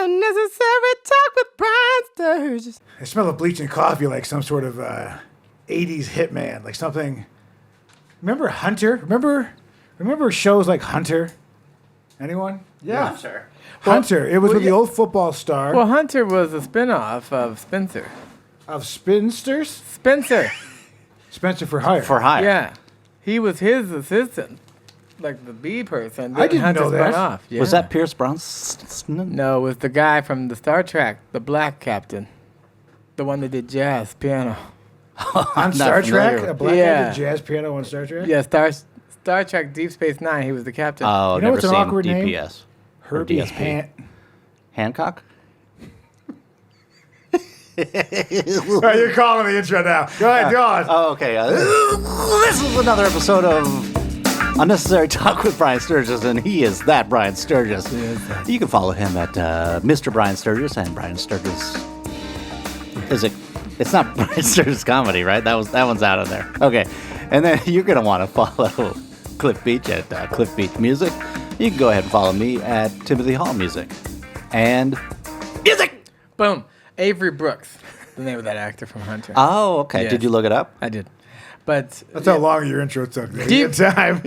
Unnecessary talk with Brian Sturges. I smell of bleach and coffee like some sort of 80s hitman, like something. Remember Hunter? Remember shows like Hunter? Anyone? Yeah. Hunter. Hunter. It was with the old football star. Well, Hunter was a spinoff of Spencer. Of Spinsters? Spencer. Spencer for Hire. For Hire. Yeah. He was his assistant. Like the B person. I didn't Hunter know that. spun off. Yeah. Was that Pierce Brosnan? No, it was the guy from the Star Trek, the black captain. The one that did jazz piano. On Star Trek? A black guy Yeah. did jazz piano on Star Trek? Yeah, Star Trek Deep Space Nine, he was the captain. Oh, You know never what's an seen awkward name? DPS. Or Herbie DSP. Hancock? Oh, you're calling the intro now. Go ahead, go on. Oh, okay. This is another episode of Unnecessary Talk with Brian Sturges, and he is that Brian Sturges. You can follow him at Mr. Brian Sturges and Brian Sturges. Is it? It's not Brian Sturges Comedy, right? That one's out of there. Okay, and then you're gonna want to follow Cliff Beach at Cliff Beach Music. You can go ahead and follow me at Timothy Hall Music and music. Boom. Avery Brooks, the name of that actor from Hunter. Oh, okay. Yes. Did you look it up? I did. But That's how long your intro took. You had time.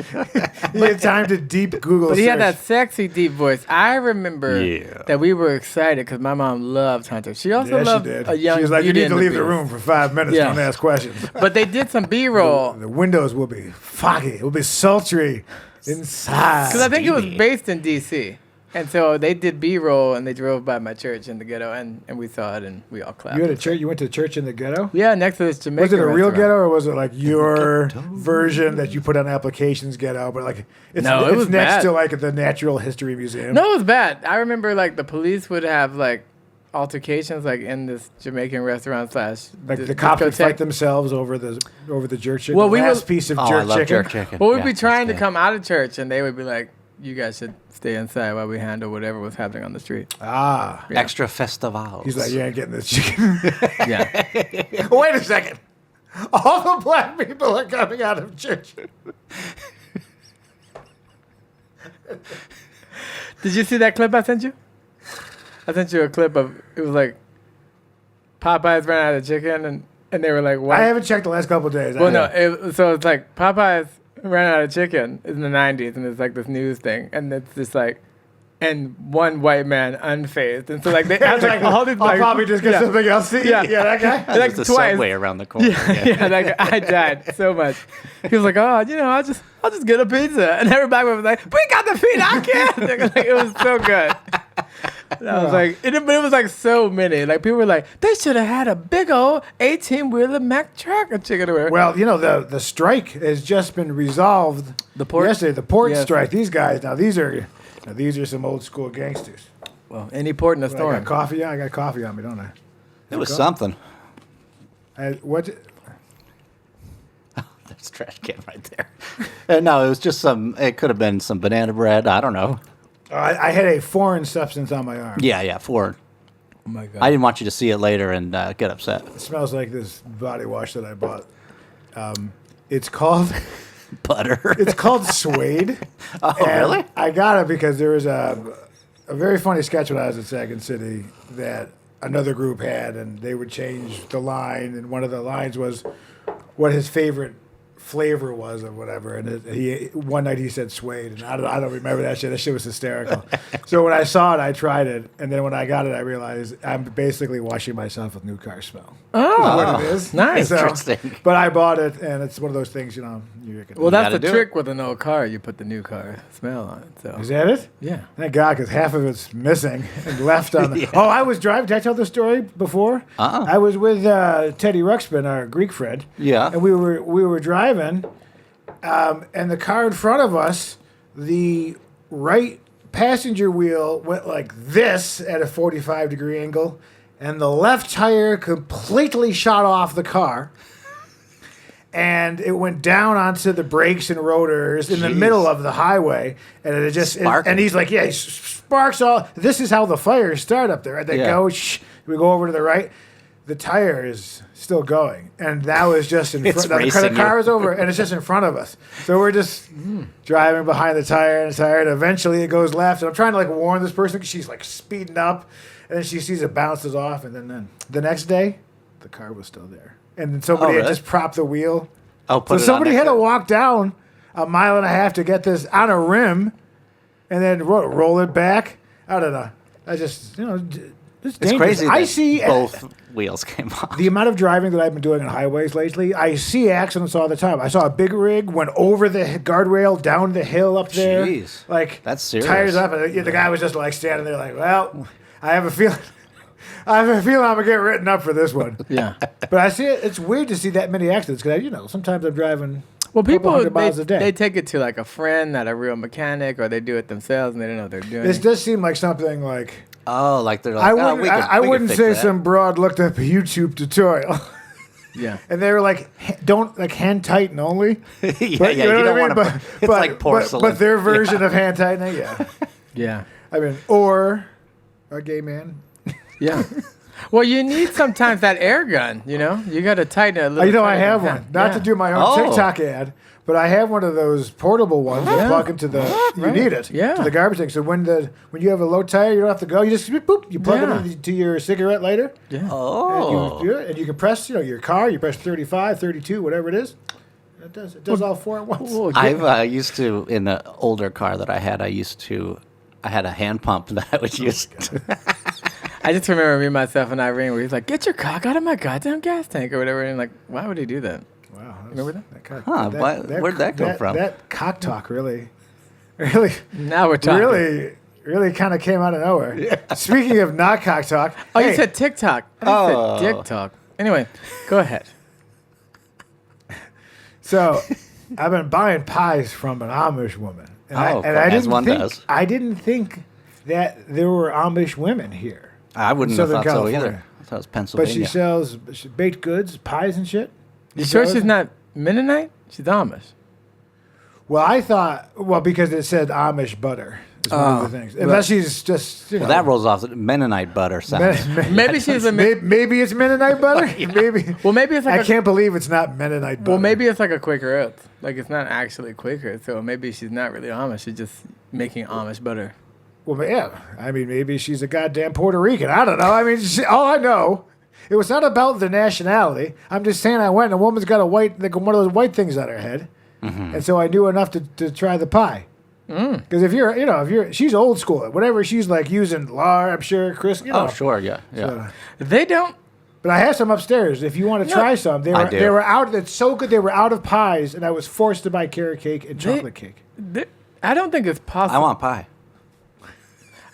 You had time to deep Google But search. he had that sexy deep voice. I remember Yeah. that we were excited because my mom loved Hunter. She also Yeah, she loved did. a young She was like, you Beauty need and to the leave the Beast. room for 5 minutes. Yeah. Don't ask questions. But they did some B-roll. The windows will be foggy. It will be sultry inside. Because I think it was Stevie. based in D.C. And so they did B-roll and they drove by my church in the ghetto and we saw it and we all clapped. You had a church. You went to church in the ghetto. Yeah, next to this Jamaican Was it a real restaurant. ghetto or was it like your version that you put on applications ghetto? But like it's, No, it it's was next bad. to like the Natural History Museum. No, it was bad. I remember like the police would have like altercations like in this Jamaican restaurant slash Like the cops would discotheque. fight themselves over the jerk chicken. Well, the we last were- piece of Oh, jerk I love chicken. jerk chicken. Well, we'd Yeah, be trying to that's come out of church and they would be like, you guys should stay inside while we handle whatever was happening on the street. Ah, good. Extra festivals. he's like, you ain't getting this chicken. Yeah. Wait a second. All the black people are coming out of church. Did you see that clip I sent you? I sent you a clip of, it was like, Popeyes ran out of chicken and they were like, what? I haven't checked the last couple of days. Well, no. So it's like Popeyes ran out of chicken in the 90s, and it's like this news thing, and it's just like, and one white man unfazed, and so like they had like all these I'll like, probably just get something else to eat. Yeah. Yeah, that guy. like There's a twice. subway around the corner. Yeah, like I died so much. He was like, oh, I'll just get a pizza, and everybody was like, we got the pizza, I can't. Like, it was so good. And I was like, but it was like so many. Like people were like, they should have had a big old 18-wheeler Mack truck of chicken or whatever. Well, you know, the strike has just been resolved. The port? Yesterday, the port Yes. strike. These guys, these are some old school gangsters. Well, any port in a I storm. got coffee on. I got coffee on me, don't I? It was something. What? There's a trash can right there. No, it was just it could have been some banana bread. I don't know. I had a foreign substance on my arm. Yeah, foreign. Oh my God. I didn't want you to see it later and get upset. It smells like this body wash that I bought. It's called Butter. it's called Suede. Oh, And really? I got it because there was a very funny sketch when I was at Second City that another group had, and they would change the line, and one of the lines was what his favorite flavor was or whatever, and one night he said Suede, and I don't remember that shit. That shit was hysterical. So when I saw it, I tried it, and then when I got it, I realized I'm basically washing myself with new car smell. Oh, What it is. nice. Interesting. But I bought it, and it's one of those things, you can. Well, that's gotta the do trick with an old car. You put the new car smell on it. So Is that it? yeah. Thank God, because half of it's missing and left on the. Yeah. Oh, I was driving. Did I tell the story before? I was with Teddy Ruxpin, our Greek friend. Yeah. And we were driving, and the car in front of us, the right passenger wheel went like this at a 45-degree angle, and the left tire completely shot off the car. And it went down onto the brakes and rotors in the Jeez. middle of the highway, and it just Sparking. and he's like, yeah, sparks all. This is how the fires start up there. They Yeah. go. We go over to the right. the tire is still going, and that was just in It's front. The racing car you. was over, and it's just in front of us. So we're just driving behind the tire, and eventually it goes left. And I'm trying to like warn this person because she's like speeding up, and then she sees it bounces off, and then the next day, the car was still there, and then somebody Oh, had really? just propped the wheel. Oh, So put it on somebody there. had to walk down a mile and a half to get this on a rim, and then roll it back. I don't know. I just it's It's dangerous. crazy. I that see both wheels came off. the amount of driving that I've been doing on highways lately. I see accidents all the time. I saw a big rig went over the guardrail, down the hill up there. Jeez. Like That's serious. Tires up, and the guy was just like standing there, like, "Well, I have a feeling." I'm gonna get written up for this one. Yeah. But I see it. It's weird to see that many accidents because sometimes I'm driving. Well, people, 100 miles a day. they take it to like a friend, not a real mechanic, or they do it themselves and they don't know what they're doing. This does seem like something like Oh, like they're like, I oh, wouldn't. we could, I we could wouldn't fix say that. some broad looked up a YouTube tutorial, Yeah. and they were like, don't like hand tighten only. yeah, But, yeah, you don't want to. It's like porcelain. But their version of hand tightening, yeah. Yeah. I mean, or a gay man. Yeah. Well, you need sometimes that air gun, you got to tighten it a little. I tighter have than one. that. Not Yeah. to do my own Oh. TikTok ad, but I have one of those portable ones that Yeah. plug into the. You Right. need it. Yeah. To the garbage thing. So when you have a low tire, you don't have to go. You just boop. You plug Yeah. it into your cigarette lighter. Yeah. Oh. And you do it, and you can press, your car. You press 35, 32, whatever it is. It does all four at once. Well, I've used to, in an older car that I had, I had a hand pump that I would use. I just remember me, myself, and Irene, where he's like, "Get your cock out of my goddamn gas tank," or whatever. And I'm like, why would he do that? Wow. Remember that? Huh, where'd that come from? That cock talk really Now we're talking. really kind of came out of nowhere. Speaking of not cock talk. Oh, hey, you said TikTok. I Oh. said dick talk. Anyway, go ahead. So I've been buying pies from an Amish woman. And I as didn't one think, does. I didn't think that there were Amish women here. I wouldn't have Southern thought so California. either. I thought it was But Pennsylvania. she sells baked goods, pies and shit. You sure she's not Mennonite? She's Amish. Well, I thought, because it said Amish butter is one of the things. Unless she's just, Well, that rolls off the Mennonite butter sounds. Maybe she's a. Maybe it's Mennonite butter. Maybe. Well, maybe it's like I can't believe it's not Mennonite butter. Well, maybe it's like a Quaker Oats. Like it's not actually Quaker, so maybe she's not really Amish. She's just making Amish butter. Well, yeah. I mean, maybe she's a goddamn Puerto Rican. I don't know. I mean, all I know, it was not about the nationality. I'm just saying I went and a woman's got one of those white things on her head. Mm-hmm. And so I knew enough to try the pie. Because she's old school. Whatever she's like using lard, I'm sure, Chris, Oh, sure, yeah. So, They don't. but I have some upstairs. If you want to try some, they I do. were out. It's so good. They were out of pies, and I was forced to buy carrot cake and chocolate cake. I don't think it's possible. I want pie.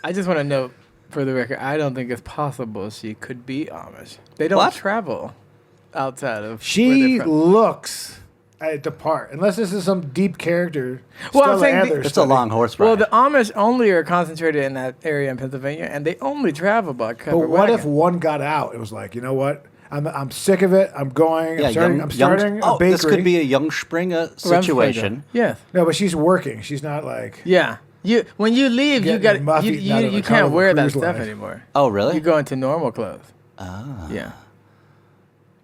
I just want to note, for the record, I don't think it's possible she could be Amish. They don't What? travel outside of. where She they're from. looks at the part, unless this is some deep character. Well, I'm Stella saying Adler It's a study. long horse ride. Well, the Amish only are concentrated in that area in Pennsylvania, and they only travel by covered But what if wagon. one got out? It was like, you know what? I'm sick of it. I'm going. I'm starting a bakery. This could be a young Springer situation. Yes. No, but she's working. She's not like. Yeah. When you leave, you Getting got muffy you out of you a can't Carnival wear that Cruise stuff Line. anymore. Oh, really? You go into normal clothes. Ah. Yeah.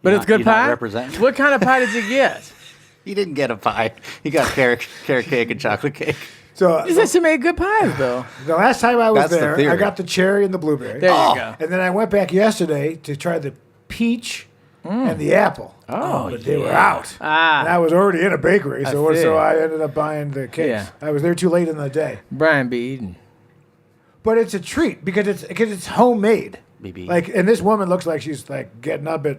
But You're it's good not- you're not pie. representing? What kind of pie did you get? He didn't get a pie. He got carrot cake and chocolate cake. So You said she made good pies, though. the last time I was That's the there, I theory. got the cherry and the blueberry. There you go. And then I went back yesterday to try the peach and the apple. Oh, but they were out. Ah. And I was already in a bakery, so see. I ended up buying the cakes. Yeah. I was there too late in the day. Brian be eating. But it's a treat because it's homemade. BB. Like, and this woman looks like she's like getting up at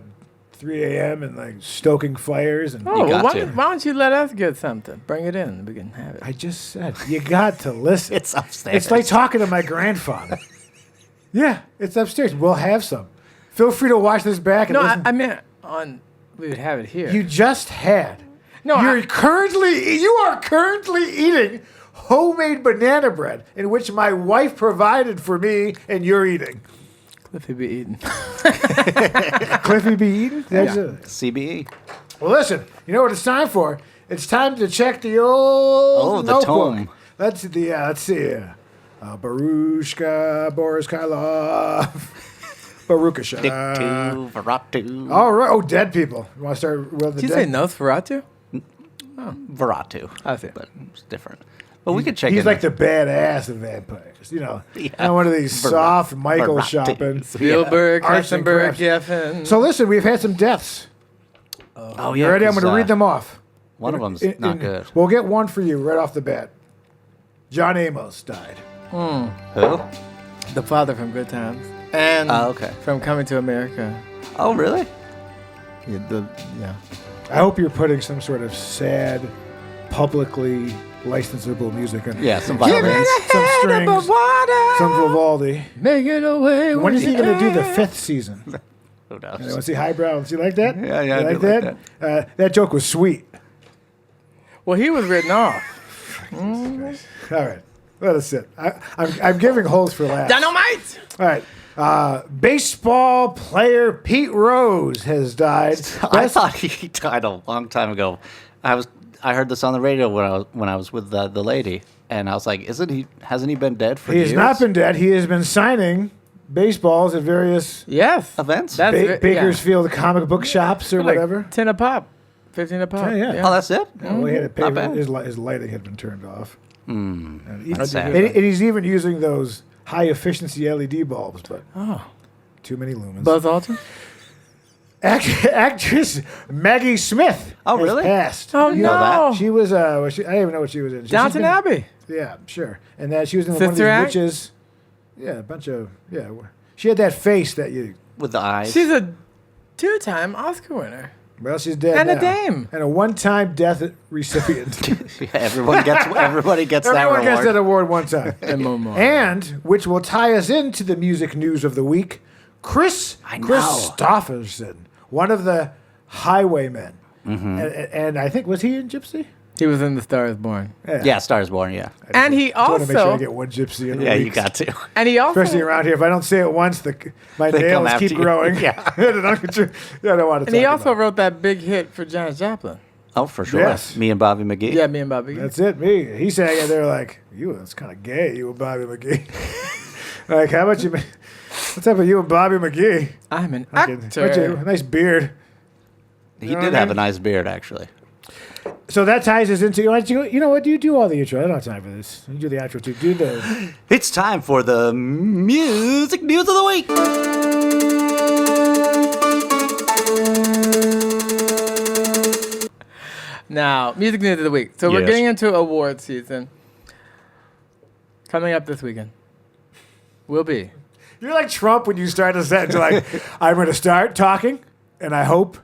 3 a.m. and like stoking fires. And Oh, got why, to. why don't you let us get something? Bring it in. We can have it. I just said you got to listen. It's upstairs. It's like talking to my grandfather. Yeah, it's upstairs. We'll have some. Feel free to watch this back. And No, listen. I meant we would have it here. You just had. No, you are currently eating homemade banana bread, in which my wife provided for me, and you're eating. Cliffy be eating. Cliffy be eating? That's it. CBE. Well, listen. You know what it's time for? It's time to check the old the notebook. tome. Let's see. Barushka, Boris Karloff. Baruchasha. Dictu, Veratu. All right. Oh, dead people. You want to start with the Did you dead? say Nosferatu? Veratu. I see. But it's different. But we could check He's in. like the badass of vampires. Yeah. Not one of these soft Michael Veratu. shopping. Spielberg, Arts and Katzenberg, crafts. Jeffen. So listen, we've had some deaths. Oh, You ready? I'm going to read them off. One of them's not good. We'll get one for you right off the bat. John Amos died. Who? The father from Good Times. And okay. from Coming to America. Oh, really? Yeah. I hope you're putting some sort of sad, publicly licensable music in. Yeah, some Some violins. strings, some Vivaldi. Make it away. When is he going to do the 5th season? Who knows? Want to see highbrow? See like that? Yeah, You I like do that? like That joke was sweet. Well, he was written off. All right, let us sit. I'm giving holes for laughs. Dynamite! All right. Baseball player Pete Rose has died. I thought he died a long time ago. I heard this on the radio when I was with the lady, and I was like, hasn't he been dead for He years? has not been dead. He has been signing baseballs at various Yes. Events? Bakersfield comic book shops or Like whatever. 10 a pop. 15 a pop. Yeah. Oh, that's it? Well, he had to pay Not for bad. his lighting had been turned off. That's sad. And he's even using those high efficiency LED bulbs, but too many lumens. Buzz Aldrin? Actress Maggie Smith. Oh, has really? Passed. Oh, You no. know that? She was. I didn't even know what she was in. She's Downton been- Abbey. Yeah, sure. And that she was in one of Sister these Act? witches. Yeah, a bunch of She had that face that you. With the eyes. She's a 2-time Oscar winner. Well, she's dead And a now. dame. And a one-time death recipient. Yeah, everybody gets that Everyone reward. gets that award one time. And Memoriam. And which will tie us into the music news of the week, Chris I know. Christopherson, one of the Highwaymen, and I think was he in Gypsy? He was in The Star Is Born. Yeah, Stars Born, yeah. And he I want to make sure I also... get one Gypsy in a Yeah, week. you got to. And he also... Especially around here, if I don't say it once, my They come nails after keep you. growing. Yeah. I don't want to And he talk also about it. wrote that big hit for Janis Joplin. Oh, for sure. Yes. Me and Bobby McGee. Yeah, me and Bobby. That's it, me. He sang it. They're like, that's kind of gay, you and Bobby McGee. Like, how about you? What's up with you and Bobby McGee? I'm an Okay, actor. nice beard. He know did what I have mean? a nice beard, actually. So that ties us into. You know what? You do all the intro. I don't have time for this. You do the outro too. Do the. It's time for the music news of the week. Now, music news of the week. So we're Yes. getting into award season. Coming up this weekend will be. You're like Trump when you start a sentence. You're like, I'm going to start talking, and I hope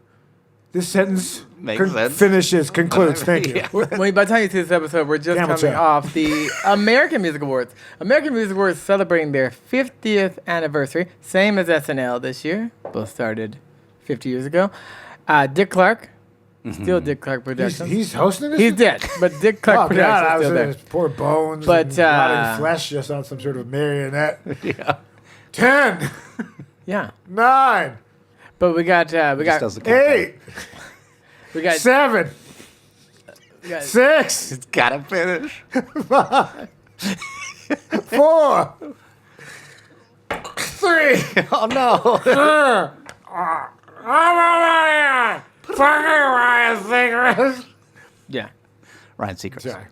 this sentence Makes sense. concludes. Thank you. Yeah. By the time you see this episode, we're just Camel coming Chow. off the American Music Awards. American Music Awards celebrating their 50th anniversary, same as SNL this year. Both started 50 years ago. Dick Clark, still Dick Clark Productions. He's hosting this. He's dead, but Dick Clark Oh God! I Productions was is still in there. his poor bones, But, and rotting flesh, just on some sort of marionette. Yeah. 10, Yeah, 9, but we got Just doesn't count. 8, we got 7, we got 6, It's gotta finish. 4, 3. Oh, no. yeah. Ryan Seacrest. Sorry.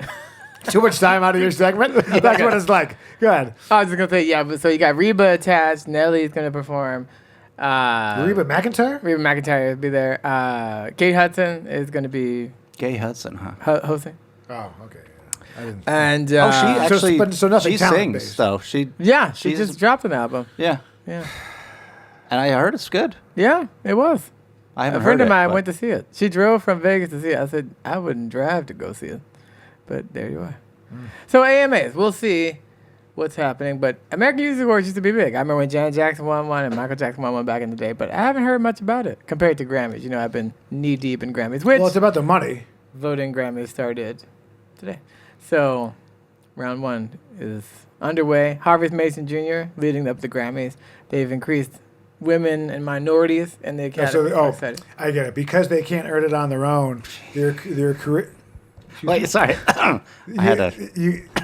Too much time out of your segment? That's what it's like. Go ahead. I was just gonna say but so you got Reba attached. Nelly's gonna perform. Reba McEntire? Reba McEntire will be there. Kate Hudson is gonna be Gay Hudson, huh? hosting. Oh, okay. I didn't. And Oh, she actually. so nothing she talent-based. sings, though. She she she's- just dropped an album. Yeah. Yeah, And I heard it's good. yeah, it was. I haven't A friend heard of mine it, went to see it. She drove from Vegas to see it. I said I wouldn't drive to go see it, but there you are. So AMAs, we'll see what's happening. But American Music Awards used to be big. I remember when Janet Jackson won one and Michael Jackson won one back in the day. But I haven't heard much about it compared to Grammys. You know, I've been knee deep in Grammys, which Well, it's about the money. voting Grammys started today. So round one is underway. Harvey Mason Jr. leading up the Grammys. They've increased women and minorities in the Academy. I get it. Because they can't earn it on their own, their career. Wait, sorry. I had a.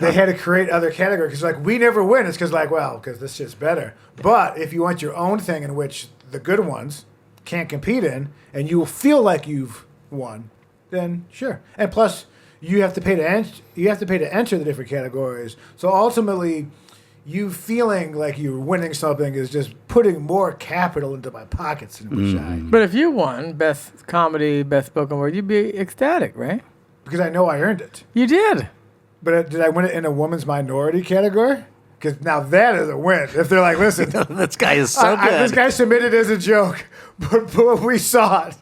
They had to create other categories because, like, we never win. It's because, like, well, because this shit's better. But if you want your own thing in which the good ones can't compete in, and you will feel like you've won, then sure. And plus, you have to pay to enter the different categories. So ultimately, you feeling like you're winning something is just putting more capital into my pockets. In which But if you won best comedy, best spoken word, you'd be ecstatic, right? because I know I earned it. You did. But did I win it in a woman's minority category? Because now that is a win. If they're like, listen, This guy is so good. this guy submitted as a joke, but we saw it.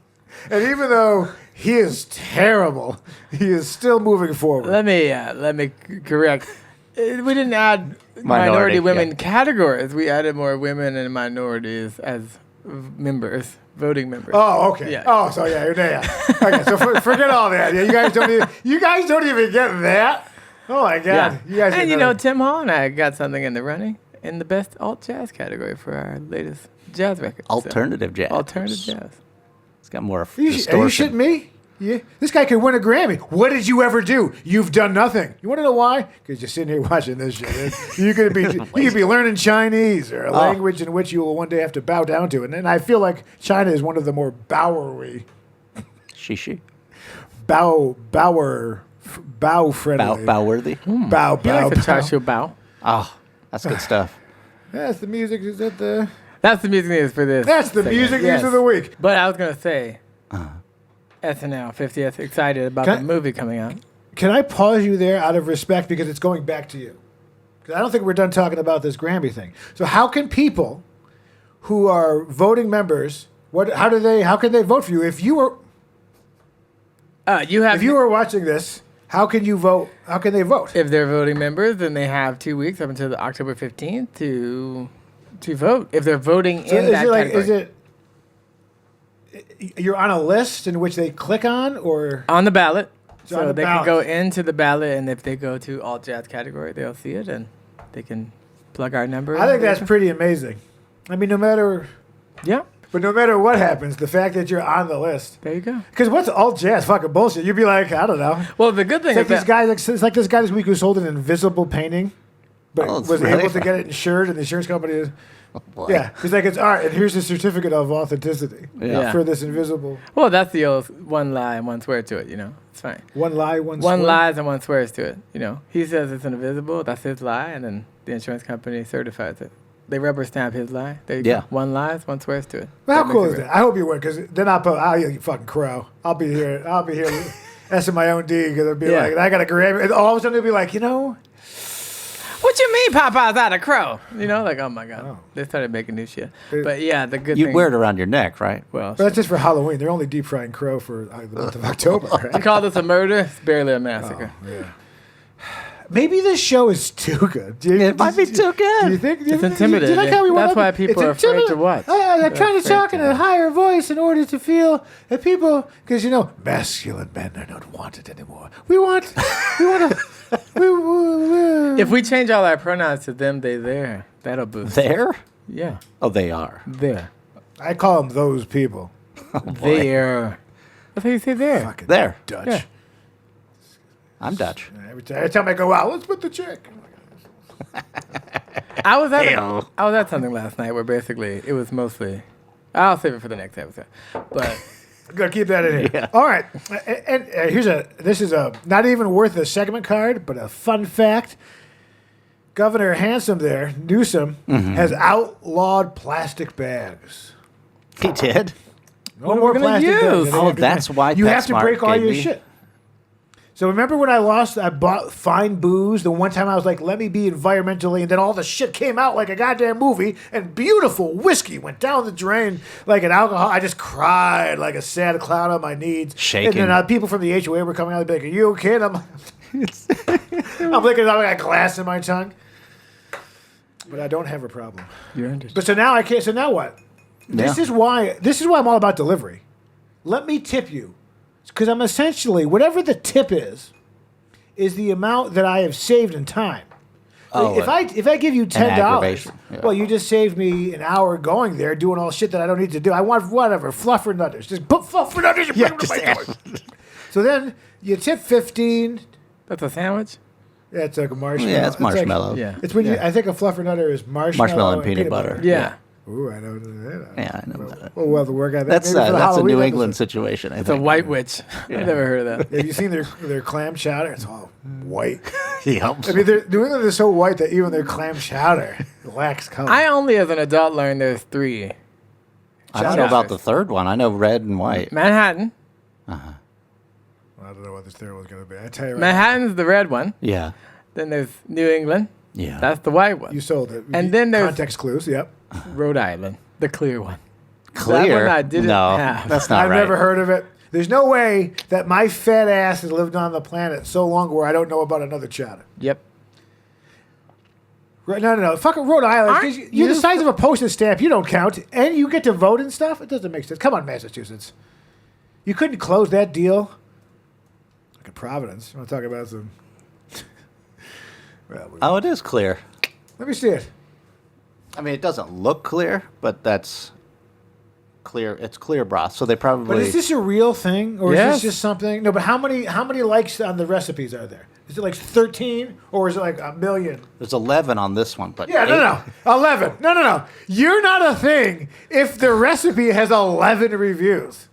And even though he is terrible, he is still moving forward. Let me correct. We didn't add minority women categories. We added more women and minorities as members, voting members. Oh, okay. Yeah. Oh, so yeah. Okay, so forget all that. Yeah, you guys don't even get that. Oh my God. Yeah. You guys And get that. Tim Hall and I got something in the running in the best alt jazz category for our latest jazz record. Alternative jazz. Alternative jazz. It's got more Are you distortion. shitting me? Yeah. This guy could win a Grammy. What did you ever do? You've done nothing. You want to know why? Because you're sitting here watching this shit. You could be learning Chinese or a language in which you will one day have to bow down to. And I feel like China is one of the more bow-friendly. Bow-worthy. Bow. You like the char siu bao? Oh, that's good stuff. That's the music. Is that the? That's the music news for this. That's the segment. music news Yes. of the week. But I was gonna say, SNL 50th, excited about the movie coming out. Can I pause you there out of respect because it's going back to you? Because I don't think we're done talking about this Grammy thing. So how can people who are voting members, how can they vote for you? If you were watching this, how can you vote? How can they vote? If they're voting members, then they have 2 weeks up until October 15th to vote. If they're voting in that category. You're on a list in which they click on, or On the ballot. So on So the they ballot. can go into the ballot, and if they go to alt jazz category, they'll see it, and they can plug our number. I think that's pretty amazing. I mean, no matter what happens, the fact that you're on the list. There you go. Because what's alt jazz? Fucking bullshit. You'd be like, I don't know. Well, the good thing It's like is that it's like this guy this week who sold an invisible painting, but Oh, it's was really? able to get it insured, and the insurance company. Boy. Yeah, he's like, it's art, and here's a certificate of authenticity Yeah. for this invisible. well, that's the old one lie and one swear to it. It's fine. One lie, one One swear. lies and one swears to it. He says it's invisible. That's his lie, and then the insurance company certifies it. They rubber stamp his lie. There you Yeah. go. One lies, one swears to it. Well, how That cool makes is it that? I hope you win, because then I'll you fucking crow. I'll be here. S'ing my own D, because I'll be Yeah. like, I got a Grammy. And all of a sudden, it'll be like, What you mean Popeye's out of crow? Like, oh my God. Oh. They started making new shit. But yeah, the good You thing. wear it around your neck, right? Well, but that's just for Halloween. They're only deep frying crow for the month of October, you right? call this a murder? It's barely a massacre. Yeah. Maybe this show is too good. It might be too good. Do you think? It's intimidating. Do you like how we went That's up? why people It's are afraid to intimidating. watch. I'm They're trying to afraid talk to in a watch. higher voice in order to feel that people, because masculine men are not wanted anymore. We want to. If we change all our pronouns to them, they, there, that'll boost. There? Yeah. Oh, they are. There. I call them those people. There. That's how you say there. Fucking There. Dutch. Yeah. I'm Dutch. Every time I go out, let's put the chick. I was Ew. at something last night where basically it was mostly. I'll save it for the next episode. But I'm gonna keep that in here. Yeah. All right, and this is not even worth a segment card, but a fun fact. Governor Newsom, has outlawed plastic bags. He did. No What are more we gonna plastic use? bags. Oh, that's why you have to PetSmart break all gave your me- shit. So remember when I bought fine booze the one time I was like, let me be environmentally, and then all the shit came out like a goddamn movie, and beautiful whiskey went down the drain like an alcohol. I just cried like a sad clown on my knees. Shaking. And then people from the HOA were coming out and be like, are you okay? And I'm looking at I got glass in my tongue. But I don't have a problem. you're under. But so now I can't. So now what? This Yeah. is why I'm all about delivery. Let me tip you, because I'm essentially whatever the tip is the amount that I have saved in time. Oh, if I give you $10, aggravation, yeah. well, you just saved me an hour going there doing all shit that I don't need to do. I want whatever fluffer nutters. Just put fluffer nutters. And Yeah, put them just in my door. So then you tip 15. That's a sandwich? Yeah, it's like a marshmallow. Yeah, it's marshmallow. Like, Yeah. It's when you. I think a fluffernutter is marshmallow and peanut butter. Yeah. Ooh, I know that. Yeah, I know that. We'll have to work on that. That's Maybe for the a Halloween New England episode. situation. I It's a think. white witch. I've never heard of that. Have you seen their clam chowder? It's all white. Yep. I mean, New England is so white that even their clam chowder lacks color. I only, as an adult, learned there's 3. I don't know about the third one. I know red and white. Manhattan. I don't know what this third one's going to be. I tell you right Manhattan's the red one. Yeah. Then there's New England. Yeah. That's the white now. one. You sold it. And then there's- context clues. Yep. Rhode Island, the clear one. Clear. That one I didn't no, have. that's not I've right. never heard of it. There's no way that my fat ass has lived on the planet so long where I don't know about another chowder. Yep. No. Fucking Rhode Island. 'Cause Aren't You're the you- size of a postage stamp. You don't count. And you get to vote and stuff. It doesn't make sense. Come on, Massachusetts. You couldn't close that deal. Look at Providence. I want to talk about some. Well, Oh, it is clear. let me see it. I mean, it doesn't look clear, but that's clear. It's clear broth. So they But probably. is this a real thing, or is Yes. this just something? No, but how many likes on the recipes are there? Is it like 13, or is it like 1,000,000? There's 11 on this one, but Yeah, no. 11. No. You're not a thing if the recipe has 11 reviews.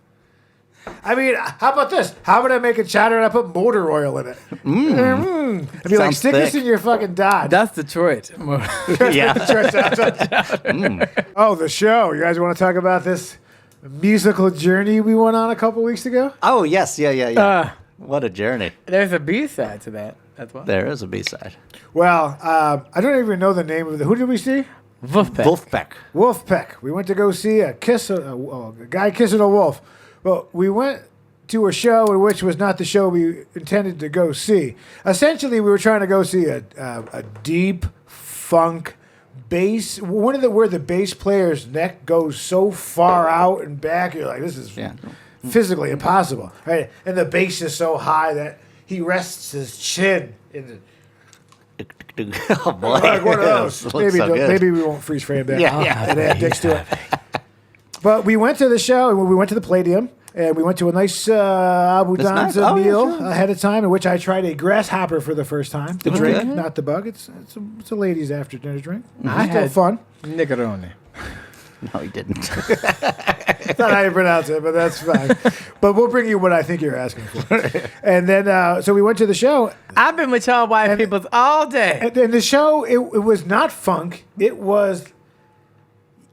I mean, how about this? How about I make a chowder and I put motor oil in it? I'd be like, Sounds stick this thick. in your fucking Dodge. That's Detroit. Yeah. Oh, the show. You guys want to talk about this musical journey we went on a couple weeks ago? Oh, yes. Yeah. What a journey. There's a B-side to that. That's why. There is a B-side. Well, I don't even know the name of the. Who did we see? Vulfpeck. Vulfpeck. Vulfpeck. We went to go see a guy kissing a wolf. Well, we went to a show in which was not the show we intended to go see. Essentially, we were trying to go see a deep funk bass. Where the bass player's neck goes so far out and back, you're like, this is Yeah. physically impossible, right? And the bass is so high that he rests his chin in the. Oh, boy. Like one of those. This looks so good. Maybe we won't freeze frame that. Yeah. And add dicks to it. But we went to the show, and we went to the Palladium, and we went to a nice Abu That's nice. Danza Oh, yeah, meal sure. ahead of time, in which I tried a grasshopper for the first time. The was drink, good. not the bug. It's a ladies' after dinner drink. I It's still had- fun. Negroni. No, he didn't. That's not how you pronounce it, but that's fine. But we'll bring you what I think you're asking for. And then, so we went to the show, I've been with y'all white peoples all day. and then the show, it was not funk. It was.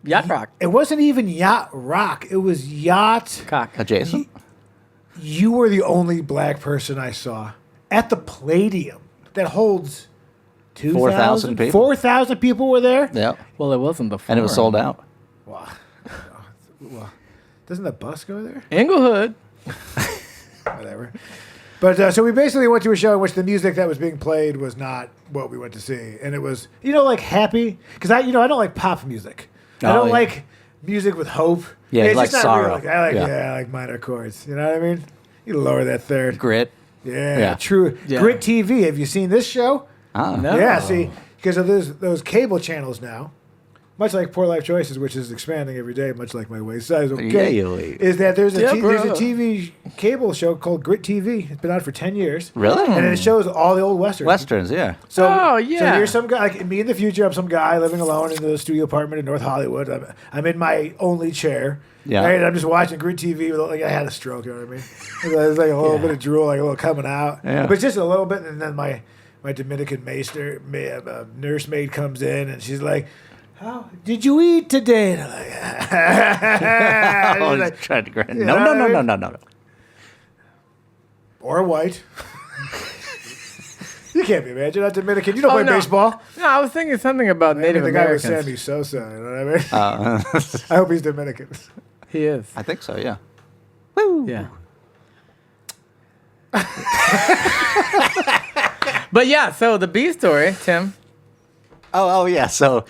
Yacht rock. It wasn't even yacht rock. It was yacht. Cock. Adjacent? You were the only black person I saw at the Palladium that holds 4,000 people. 4,000 people were there. Yeah. Well, it wasn't the And it was sold out. Wow. Well, doesn't the bus go there? Inglewood. Whatever. But so we basically went to a show in which the music that was being played was not what we went to see, and it was like happy because I don't like pop music. I Oh, don't yeah. like music with hope. Yeah, you it's like just not sorrow. real. I Yeah. like minor chords. You know what I mean? You lower that third. Grit. Yeah, true. Yeah. Grit TV. Have you seen this show? Ah. No. Yeah, see, because of those cable channels now, much like Poor Life Choices, which is expanding every day, much like my waist size. Okay, Yeah, you- is that there's a Yeah, there's a bro. TV cable show called Grit TV. It's been on for 10 years. Really? And it shows all the old westerns. Westerns, yeah. So, Oh, So yeah. you're some guy, like me in the future, I'm some guy living alone in the studio apartment in North Hollywood. I'm in my only chair. Yeah. Right? I'm just watching Grit TV. Like I had a stroke, you know what I mean? There's like a little bit of drool, like a little coming out. Yeah. But just a little bit. And then my Dominican nursemaid comes in and she's like, "How did you eat today?" And I'm like, Oh, she's he's like, trying to grin. you No, know no, what I no, no, mean? no, no. or white. You can't be mad. You're not Dominican. You don't play no. baseball. No, I was thinking something about I mean, Native the guy was Americans. Sammy Sosa. You know what I mean? I hope he's Dominican. He is. I think so, yeah. Yeah. But yeah, so the B story, Tim. Oh, yeah. So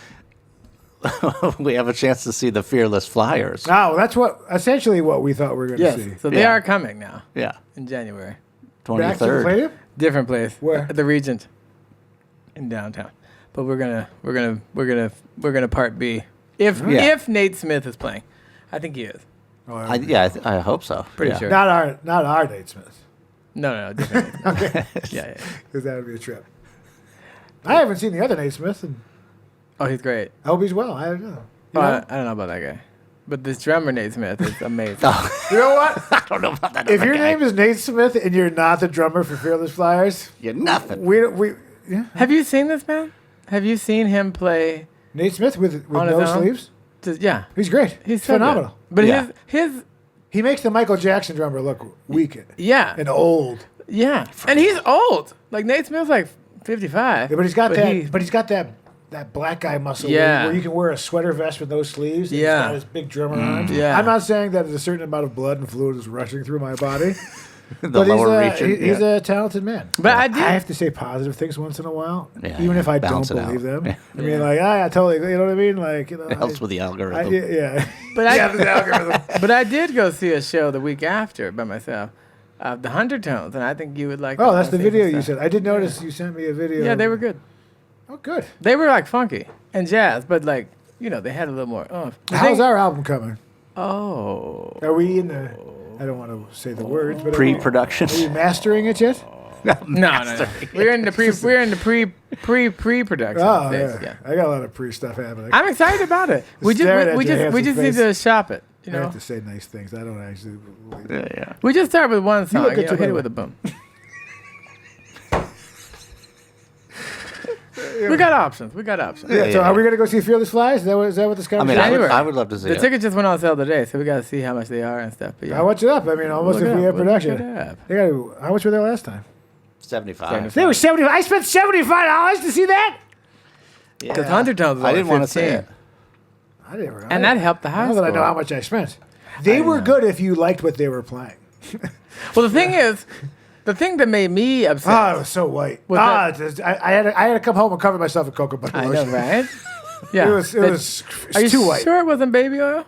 we have a chance to see the Fearless Flyers. No, that's essentially what we thought we were going to Yes. see. So they Yeah. are coming now Yeah. in January. Back to the 23rd. Palladium? Different place. Where? At the Regent in downtown. But we're gonna part B. If Nate Smith is playing. I think he is. Oh, I hope so. Pretty Yeah. sure. Not our Nate Smith. No, different. Okay. yeah. Because that would be a trip. I haven't seen the other Nate Smith, and Oh, he's great. I hope he's well. I don't know. Oh, I don't know about that guy. But this drummer, Nate Smith, is amazing. You know what? I don't know about that. If your name is Nate Smith and you're not the drummer for Fearless Flyers, you're nothing. we yeah. Have you seen this man? Have you seen him play? Nate Smith with On his no own? sleeves. Yeah. He's great. He's so phenomenal. good. But Yeah. his He makes the Michael Jackson drummer look weak yeah. and old. Yeah. And he's old. Like Nate Smith's like 55. Yeah, but he's got he- But he's got that black guy muscle. Yeah. Where you can wear a sweater vest with no sleeves. And Yeah. He's got his big drummer arms. Yeah. I'm not saying that a certain amount of blood and fluid is rushing through my body. The but lower he's region. he's yeah. a talented man. But I did- have to say positive things once in a while, Yeah, even if I balance don't it out. believe them. Yeah. I mean, like, I totally, you know what I mean? Like, you know, It helps with the algorithm. yeah. But I, Yeah, the algorithm. but I did go see a show the week after by myself of the Undertones, and I think you would like. Oh, to that's the see video some you stuff. said. I did notice you sent me a video. Yeah, they were good. Oh, good. They were like funky and jazz, but like they had a little more. How's our album coming? Oh, Are we in the? I don't want to say the words, but Pre-production. Are we mastering it yet? no. We're in the pre-production Oh, phase. yeah. Yeah. I got a lot of pre stuff happening. I'm excited about it. We staring at your just handsome need face. to shop it. You I know, have to say nice things. I don't actually. Yeah. we just start with one song. look good Hit together. it with a boom. We got options. Yeah, so are we gonna go see Fearless Flies? Is that what this I conversation? mean, January. I would love to see The it. tickets just went on sale today, so we got to see how much they are and stuff. But yeah, How much it up? I mean, almost Look if it we up. had production. Look it up. They got. How much were they last time? 75. They were 70. I spent $75 to see that. because Undertones was I only didn't want to 15. say it. I didn't. And that helped the high Now that I know score. how much I spent. They were good if you liked what they were playing. Well, the thing is, the thing that made me upset. Ah, it was so white. Was I had to come home and cover myself in cocoa butter I know, lotion. right? Yeah. It was Are you too white. sure it wasn't baby oil?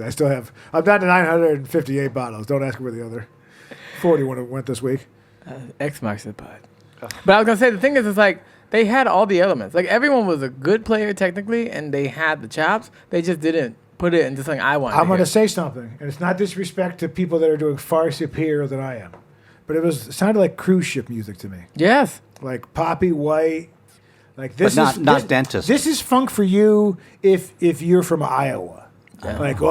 I still have. I'm down to 958 bottles. Don't ask where the other 41 went this week. X marks the spot. But I was gonna say the thing is, it's like they had all the elements. Like everyone was a good player technically, and they had the chops. They just didn't put it into something I wanted. I'm going to hear. say something, and it's not disrespect to people that are doing far superior than I am, but it sounded like cruise ship music to me, Yes. like poppy white, like this But is not this, dentist. This is funk for you if you're from Iowa. Yeah. Like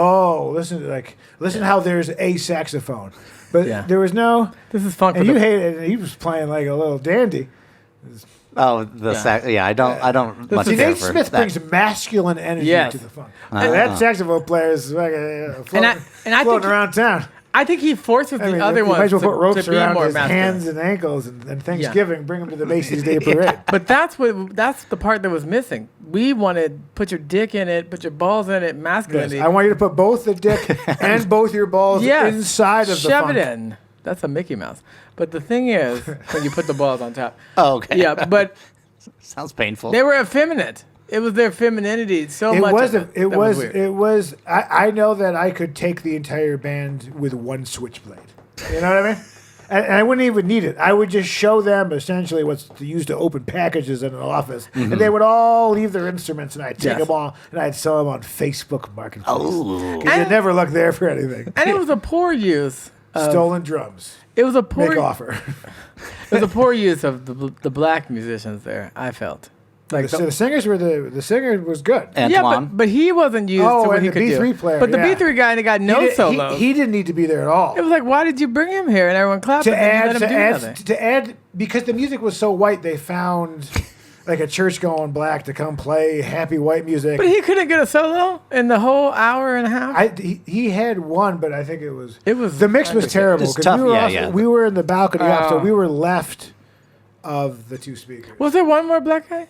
listen how there's a saxophone, but Yeah. there was no, This is fun. and for you the, hated it. And he was playing like a little dandy. Oh, the sax. Yeah, I don't much See, care Nate for Smith that. brings masculine energy Yes. to the funk. That saxophone player is like floating I think around town. I think he forces the I mean, other you ones might as well to, put ropes to be around more his masculine. hands and ankles, and Thanksgiving, bring him to the Macy's Day Parade. But that's the part that was missing. We wanted put your dick in it, put your balls in it, Yes, masculinity. I want you to put both the dick and both your balls Yes. inside of the Shove funk. it in. That's a Mickey Mouse. But the thing is, when you put the balls on top. Oh, okay. Yeah, but Sounds painful. they were effeminate. It was their femininity so It much. was. of It that was. weird. It was. I know that I could take the entire band with one switchblade. You know what I mean? And I wouldn't even need it. I would just show them essentially what's used to open packages in an office, and they would all leave their instruments, and I'd take Yes. them all, and I'd sell them on Facebook Marketplace. Oh. Because you never look there for anything. And it was a poor use. Stolen drums. It was a poor. Make offer. It was a poor use of the black musicians there. I felt like The singers were the singer was good. yeah, Antoine. but he wasn't used Oh, to what and he the could B3 do. player, But the yeah. B3 guy got no solos. He didn't need to be there at all. It was like, why did you bring him here? And everyone clapped. to and then you add let him do nothing. to add because the music was so white, they found like a church going black to come play happy white music. But he couldn't get a solo in the whole hour and a half. He had one, but I think it was was the mix was terrible It's because tough, we were yeah. we were in the balcony up, so Oh. we were left of the two speakers. Was there one more black guy?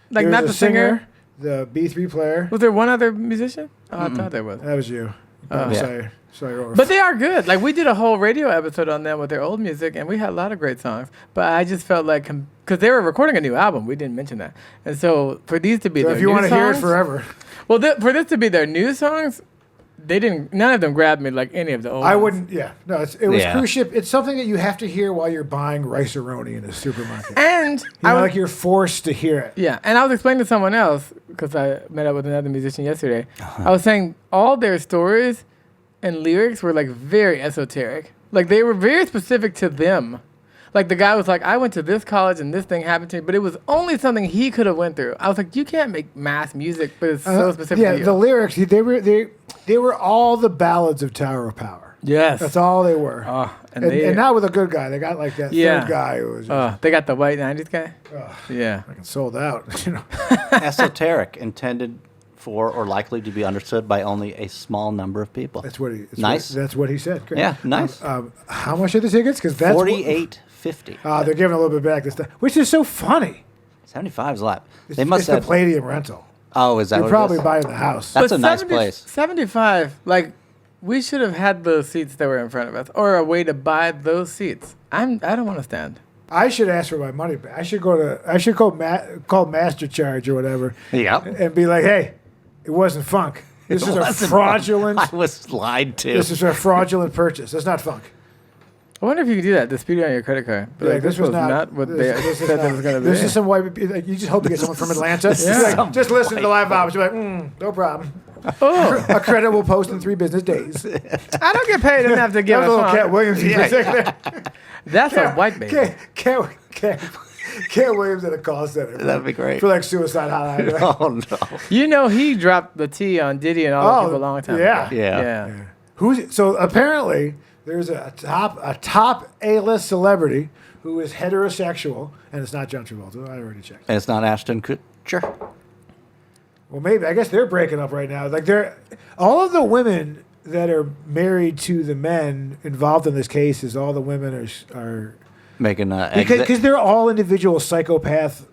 Like There was not a the singer? the B3 player. Was there one other musician? Oh, I thought there was. That was you. Yeah. Sorry. But they are good. Like we did a whole radio episode on them with their old music, and we had a lot of great songs. But I just felt like because they were recording a new album, we didn't mention that. And so for these to be so their if you new want to hear it songs- forever, well, for this to be their new songs, they didn't. None of them grabbed me like any of the old. I ones. wouldn't. Yeah, no, it was Yeah. cruise ship. It's something that you have to hear while you're buying rice-a-roni in a supermarket. And You I know, was, like you're forced to hear it. yeah, and I was explaining to someone else because I met up with another musician yesterday. I was saying all their stories and lyrics were like very esoteric, Like, they were very specific to them. Like, the guy was like, I went to this college and this thing happened to me, but it was only something he could have went through. I was like, you can't make mass music, but it's so specific to you. The lyrics, they were all the ballads of Tower of Power. Yes. That's all they were. And not with a good guy. They got like that third guy who was just, they got the white 90s guy? Yeah. fucking sold out. You know. Esoteric, intended for or likely to be understood by only a small number of people. That's what he. Nice. That's what he said. Great. Yeah, nice. How much are the tickets? Because that's $48.50. they're giving a little bit back this time, which is so funny. 75 is a lot. It's, They must it's have. the Palladium rental. Oh, is that You're what probably it is? buying the house. That's But a nice place. 75, like, we should have had those seats that were in front of us, or a way to buy those seats. I don't want to stand. I should ask for my money back. I should call Master Charge or whatever. Yeah. And be like, hey, it wasn't funk. This is a wasn't fraudulent. I was lied to. This is a fraudulent purchase. It's not funk. I wonder if you could do that, dispute it on your credit card. But Like, this was not what they said it was going to be. This is some white. You just hope to get someone from Atlanta. Like, just listen to the live album. You're like, no problem. Oh, A credit will post in 3 business days. I don't get paid enough to give That was a a little Cat song. Williams. That's a white baby. Cat Williams at a call center. That'd be great. For like suicide hotline. Like, Oh, no. You know he dropped the T on Diddy and all those people a long time yeah. ago. Yeah. So apparently there's a top A-list celebrity who is heterosexual, and it's not John Travolta. I already checked. And it's not Ashton Kutcher. Well, maybe. I guess they're breaking up right now. Like all of the women that are married to the men involved in this case is all the women are Making exit. because they're all individual psychopath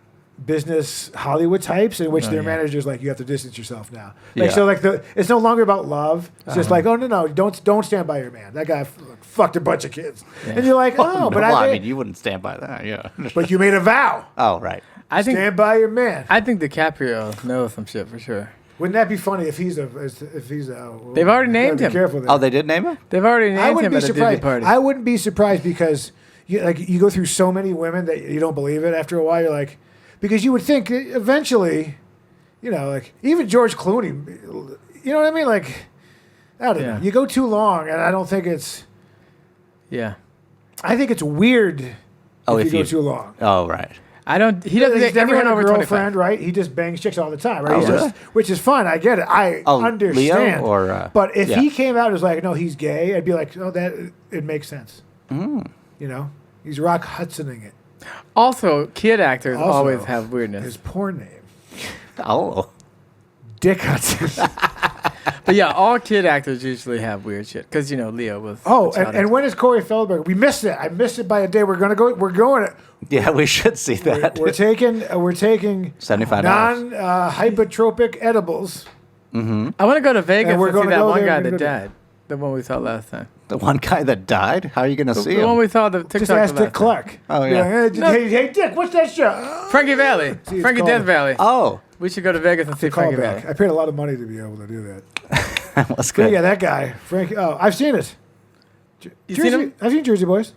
business Hollywood types in which their manager's like, you have to distance yourself now. Like, Yeah. so like it's no longer about love. It's just like, oh no, don't stand by your man. That guy fucked a bunch of kids. And you're like, oh, but I mean, you wouldn't stand by that, yeah. but you made a vow. Oh, right. I think Stand by your man. I think DiCaprio knows some shit for sure. Wouldn't that be funny if he's a They've already named be him. Careful there. Oh, they did name him? They've already I named wouldn't him be at a Disney surprised. party. I wouldn't be surprised because you go through so many women that you don't believe it. After a while, you're like, because you would think eventually, like even George Clooney, you know what I mean? Like, I don't know. You go too long, and I don't think it's. Yeah. I think it's weird if you go too long. Oh, right. I don't. He doesn't He's take never anyone had a over girlfriend, 25. right? He just bangs chicks all the time, right? Oh, He's really? which is fine. I get it. I understand. Leo or, but if yeah. he came out and was like, no, he's gay, I'd be like, oh, it makes sense. He's Rock Hudsoning it. Also, kid actors Also, always have weirdness. His porn name, Oh. Dick Hudson. But yeah, all kid actors usually have weird shit because Leo was. Oh, a child and when is Corey Feldberg? We missed it. I missed it by a day. We're going. Yeah, we should see that. We're taking $75. non-hypertropic edibles. I want to go to Vegas And we're and see gonna that go one there guy and that go there. died. The one we saw last time. The one guy that died? How are you going to see The him? one we saw the TikTok. Just ask last Dick time. Clark. Oh, Be yeah. like, hey, Dick, what's that show? Frankie Valli. See, it's Frankie called- Death Valley. Oh, We should go to Vegas and see Frankie Callback. Valli. I paid a lot of money to be able to do that. that was But good. yeah, that guy, Frankie. Oh, I've seen it. You seen him? I've seen Jersey Boys.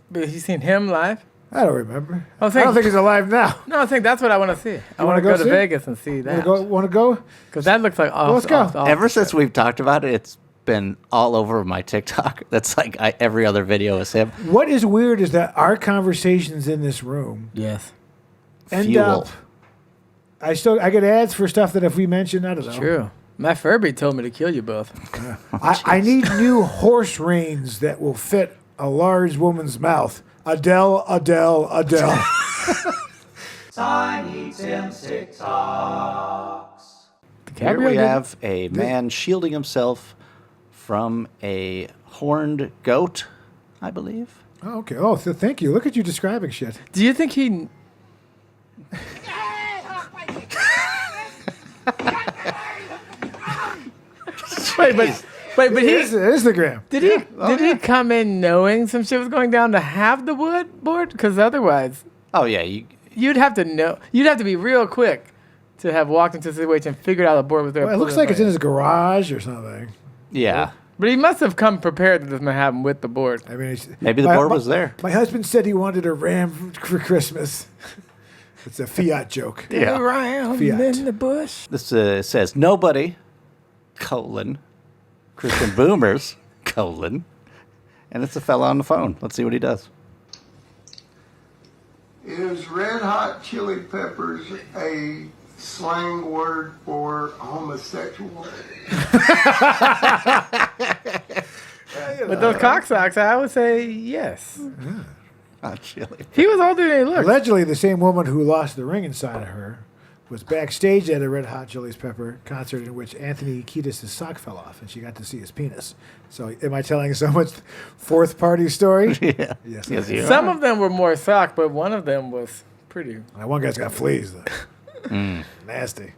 But you seen him live? I don't remember. I I don't think he's alive now. No, I think that's what I want to see. I want wanna to go go to see it? Vegas and see that. Want to go? Because that looks like let's go. Ever since we've talked about it, it's been all over my TikTok. That's like every other video is him. What is weird is that our conversations in this room Yes. end Fuel. up. I get ads for stuff that if we mention, I don't know. True. My Furby told me to kill you both. I need new horse reins that will fit a large woman's mouth. Adele. Tiny Tim's TikToks. Here DiCaprio we did- have a man shielding himself from a horned goat, I believe. Oh, okay. Oh, thank you. Look at you describing shit. Do you think he? Wait, but he It's Instagram. did he come in knowing some shit was going down to have the wood board? Because otherwise, Oh, yeah. you'd have to know. You'd have to be real quick to have walked into a situation and figured out the board was there. Well, it looks like it's in his garage or something. Yeah. But he must have come prepared that this might happen with the board. I mean, Maybe the board was there. My husband said he wanted a Ram for Christmas. It's a Fiat joke. Yeah. Around Fiat. in the bush. This says, nobody, Christian boomers, And it's a fella on the phone. Let's see what he does. Is red hot chili peppers a slang word for homosexual? With those cock socks, I would say yes. Hot chili. He was older than he looked. Allegedly, the same woman who lost the ring inside of her was backstage at a Red Hot Chili Pepper concert in which Anthony Kiedis' sock fell off, and she got to see his penis. So, am I telling someone's fourth party story? Yeah. Yes. Yes, you Some are. of them were more sock, but one of them was pretty. That one guy's got fleas, though. Nasty.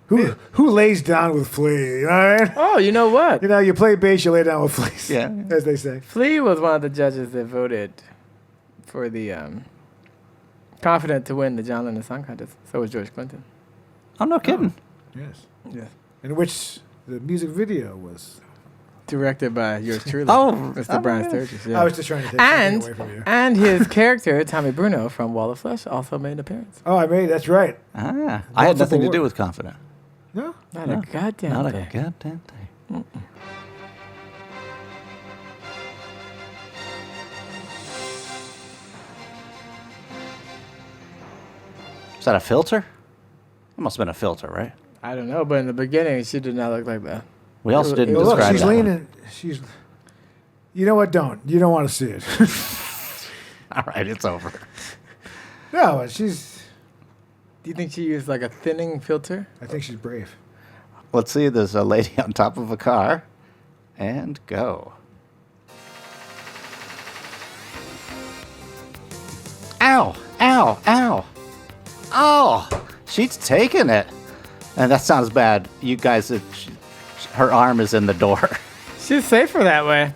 Who lays down with flea? You know what I mean? Oh, you know what? You know, you play bass, you lay down with fleas. Yeah. As they say. Flea was one of the judges that voted for the Confident to win the John Lennon Song Contest. So was George Clinton. Oh, no kidding. Yes. Yes. In which the music video was. Directed by yours truly, Oh, Mr. Brian Sturges. Yeah. I was just trying to take something away from you. And his character, Tommy Bruno from Wall of Flesh, also made an appearance. Oh, that's right. Ah, I had nothing to Multiple do with Confident. No? Not a goddamn Not a thing. goddamn thing. Is that a filter? It must have been a filter, right? I don't know, but in the beginning, she did not look like that. We also didn't Well, Look, describe she's that one. leaning. She's. You know what? You don't want to see it. All right, it's over. No, she's. Do you think she used like a thinning filter? I think she's brave. Let's see. There's a lady on top of a car. And go. Ow! Ow! Ow! Oh! She's taking it. And that sounds bad. You guys, her arm is in the door. She's safer that way.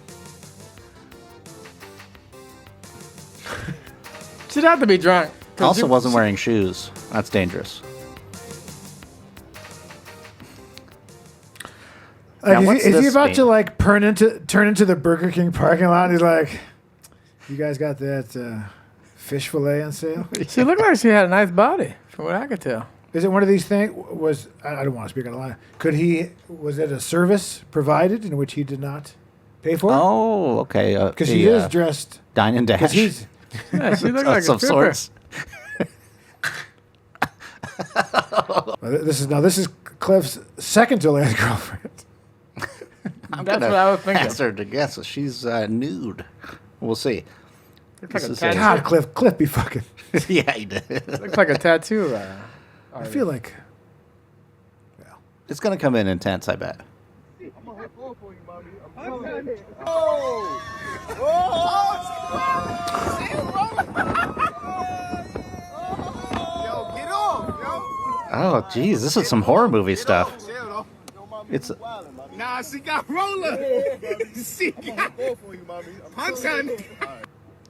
She'd have to be drunk. 'Cause Also she- wasn't wearing shoes. That's dangerous. Now, Like, what's is he this about mean? to like turn into the Burger King parking lot? And he's like, "You guys got that fish fillet on sale?" She looked like she had a nice body, from what I could tell. Is it one of these things? I don't want to speak on the line. Was it a service provided in which he did not pay for? Oh, okay. Because he is dressed. Dine and Because dash. he's. Yeah, she looked like a of stripper. sorts. This is Cliff's second to last girlfriend. I'm That's gonna what I was thinking. ask her to guess. She's nude. We'll see. Looks like, a This is tattoo. God, Cliff be fucking. Yeah, he did. Looks like a tattoo. I feel like. It's gonna come in intense, I bet. Oh, geez, this is some horror movie stuff. It's Nah, she got roller. She got punch on.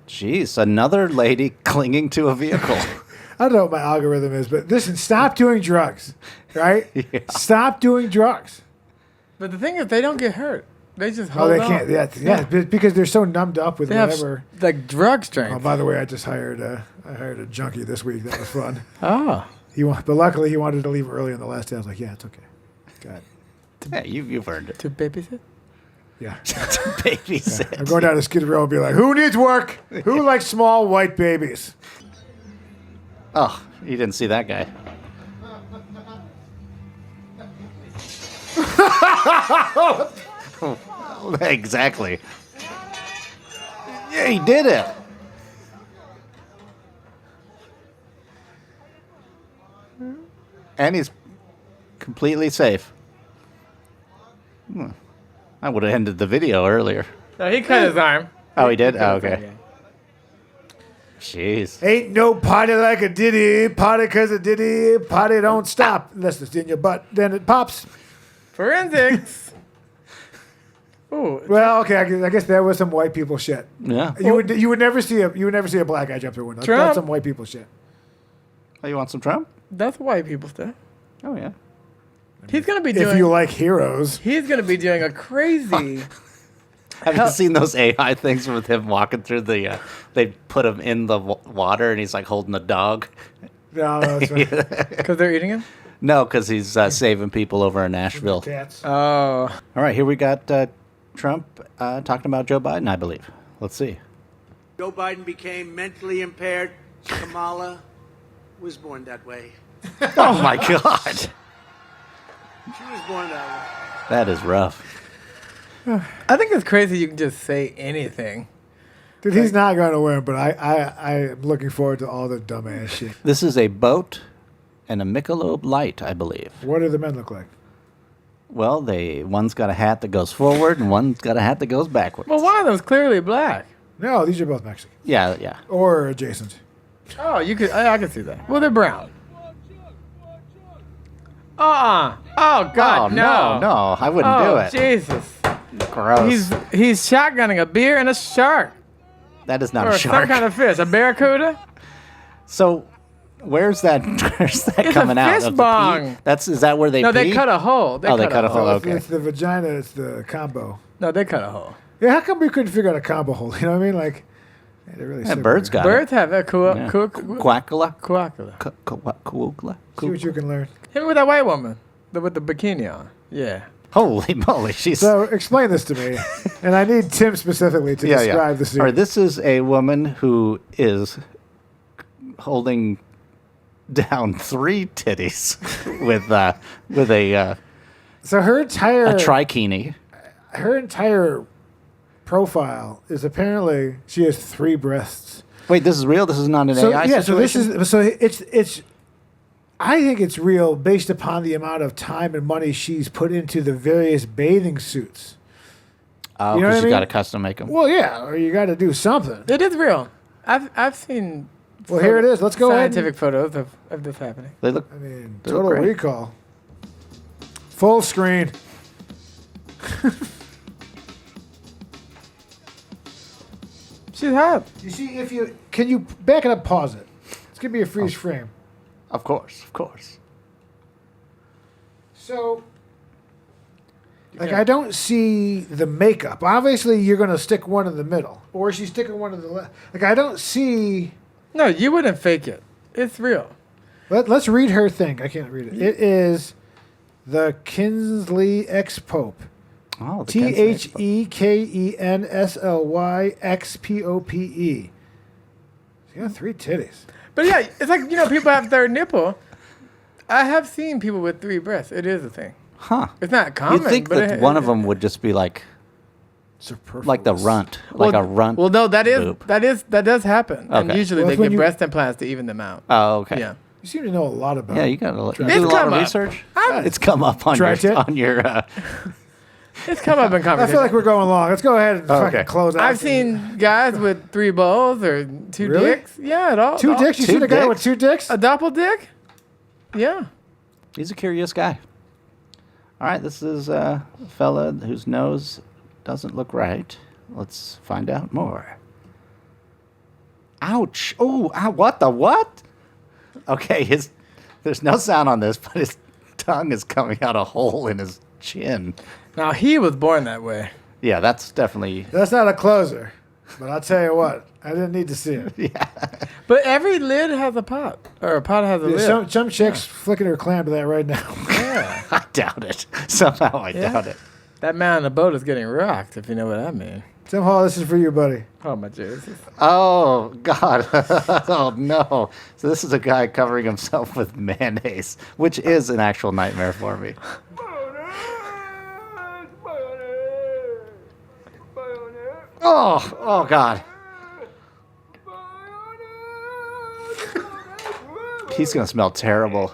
Jeez, another lady clinging to a vehicle. I don't know what my algorithm is, but listen, stop doing drugs, right? Yeah. Stop doing drugs. But the thing is, they don't get hurt. They just Oh, hold they on. can't. Yeah, because they're so numbed up with They have whatever. like drug Oh, strength. by the way, I just hired a junkie this week. That was fun. Oh. But luckily he wanted to leave early on the last day. I was like, yeah, it's okay. God. Yeah, you've earned it. To babysit? Yeah. Babysit. I'm going down to Skid Row and be like, who needs work? Who likes small white babies? Oh, you didn't see that guy. Exactly. Yeah, he did it. And he's completely safe. I would have ended the video earlier. No, he cut his arm. Oh, he did? cut Oh, his arm, okay. Jeez. Ain't no party like a Diddy. Party cause a Diddy. Party don't stop. Unless it's in your butt. Then it pops. Forensics. Ooh. Well, okay, I guess that was some white people shit. Yeah. You would never see a black guy jump through a window. Trump. That's some white people shit. Oh, you want some Trump? That's white people stuff. Oh, yeah. He's gonna be If doing. you like heroes. He's gonna be doing a crazy. Have you seen those AI things with him walking through the? They put him in the water and he's like holding a dog. No, that's right. Because they're eating him. No, because he's saving people over in Nashville. Cats. Oh. All right, here we got Trump talking about Joe Biden, I believe. Let's see. Joe Biden became mentally impaired. Kamala was born that way. Oh my God. She was born that way. That is rough. I think it's crazy you can just say anything. Dude, he's not going to win, but I am looking forward to all the dumbass shit. This is a boat and a Michelob Light, I believe. What do the men look like? Well, one's got a hat that goes forward and one's got a hat that goes backwards. Well, one of them's clearly black. No, these are both Mexican. Yeah. Or adjacent. Oh, I can see that. Well, they're brown. Oh God, no. No, I wouldn't do it. Jesus. Gross. He's shotgunning a beer and a shark. That is not Or a some shark. kind of fish. A barracuda? So, where's that It's coming a out? fish Of the bong. pee? Is that where they No, pee? they cut a hole. They cut a hole. So Okay. It's the vagina, it's the combo. No, they cut a hole. Yeah, how come we couldn't figure out a combo hole? You know what I mean? Like, yeah, they're really Yeah, similar. birds got Birds have that it. Quackula. coagula. Quackula. See what you can learn. Him with that white woman. With the bikini on. Yeah. Holy moly, she's... So explain this to me, and I need Tim specifically to describe the scene. All right, this is a woman who is holding down 3 titties with a So her entire trikini. her entire profile is apparently she has 3 breasts. Wait, this is real? This is not an So AI yeah, so this situation? is so it's. I think it's real based upon the amount of time and money she's put into the various bathing suits. Oh, you know because what I you mean? got to custom make them. Well, yeah, or you got to do something. It is real. I've seen Well, here it is. Let's go ahead. scientific photos of this happening. They look... I mean, They look Total great. Recall. Full screen. She's hot. You see, if you can you back it up, pause it. It's gonna be a freeze frame. Of course. So, like, I don't see the makeup. Obviously, you're gonna stick one in the middle, or she's sticking one to the left. Like, I don't see. No, you wouldn't fake it. It's real. Let's read her thing. I can't read it. It is the Kinsley X Pope. Oh, the TheKensley She got 3 titties. But yeah, it's like, people have third nipple. I have seen people with 3 breasts. It is a thing. Huh. It's not common. You'd think but that one of them would just be like the runt. Like a runt. Well, no, that boob. does happen. And Okay. usually Well, they it's when get you- breast implants to even them out. Oh, okay. Yeah. You seem to know a lot about. Yeah, you got to do It's a lot come of up. research. It's come up on Tri-tit? your It's come up in I conversation. feel like we're going long. Let's go ahead and Okay. fucking close out. I've seen guys with 3 balls or 2 Really? dicks. Yeah, at all. 2 dicks. You 2 seen a guy dicks? with 2 dicks? A doppel dick? Yeah. He's a curious guy. All right, this is a fella whose nose doesn't look right. Let's find out more. Ouch. Oh, what the what? Okay, there's no sound on this, but his tongue is coming out a hole in his chin. Now, he was born that way. Yeah, that's definitely... That's not a closer, but I'll tell you what. I didn't need to see it. But every lid has a pot. Or a pot has a Yeah, lid. some chick's flicking her clam to that right now. I doubt it. Somehow I doubt it. That man on the boat is getting rocked, if you know what I mean. Tim Hall, this is for you, buddy. Oh, my Jesus. Oh, God. Oh, no. So this is a guy covering himself with mayonnaise, which is an actual nightmare for me. Oh, God. He's going to smell terrible.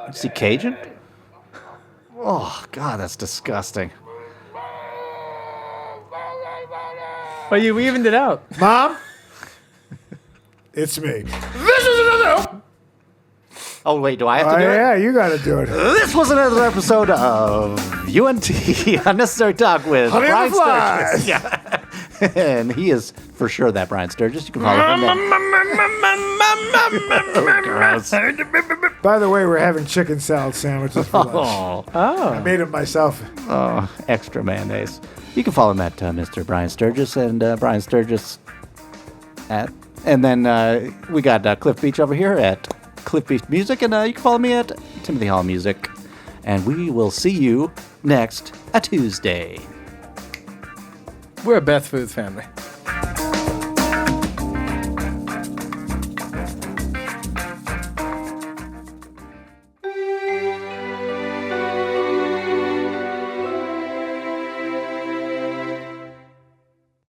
Is he Cajun? Oh, God, that's disgusting. But you evened it out. Mom, it's me. This is another. Oh, wait, do I have Oh to do it? yeah, you got to do it. This was another episode of UNT Unnecessary Talk with Honey Brian and the Flies. Sturges. Yeah. And he is for sure that Brian Sturges. You can follow him. Oh, gross. By the way, we're having chicken salad sandwiches for lunch. Oh, I made them myself. extra mayonnaise. You can follow him at Mr. Brian Sturges and Brian Sturges at. And then we got Cliff Beach over here at Cliff Beach Music. And you can follow me at Timothy Hall Music. And we will see you next Tuesday. We're a Best Foods family.